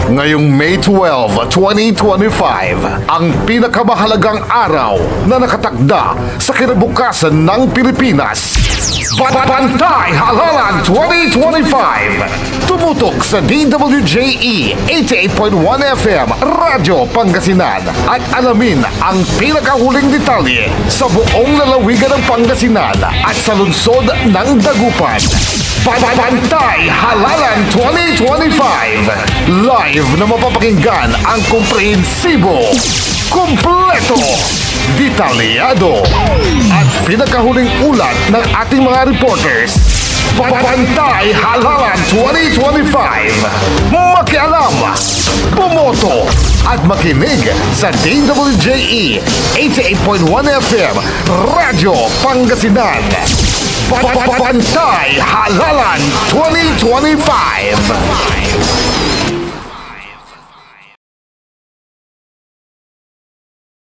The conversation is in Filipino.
Ngayong May 12, 2025, ang pinakamahalagang araw na nakatakda sa kinabukasan ng Pilipinas. Bantay Halalan 2025. Tumutok sa DWJE 88.1 FM Radyo Pangasinan at alamin ang pinakahuling detalye sa buong lalawigan ng Pangasinan at sa lungsod ng Dagupan. Bantay Halalan 2025. Live na mapapakinggan ang komprehensibo, kumpleto, detalyado at pinakahuling ulat ng ating mga reporters. Bantay Halalan 2025. Makialam, bumoto at makinig sa DWJE 88.1 FM Radyo Pangasinan. Bantay Halalan 2025.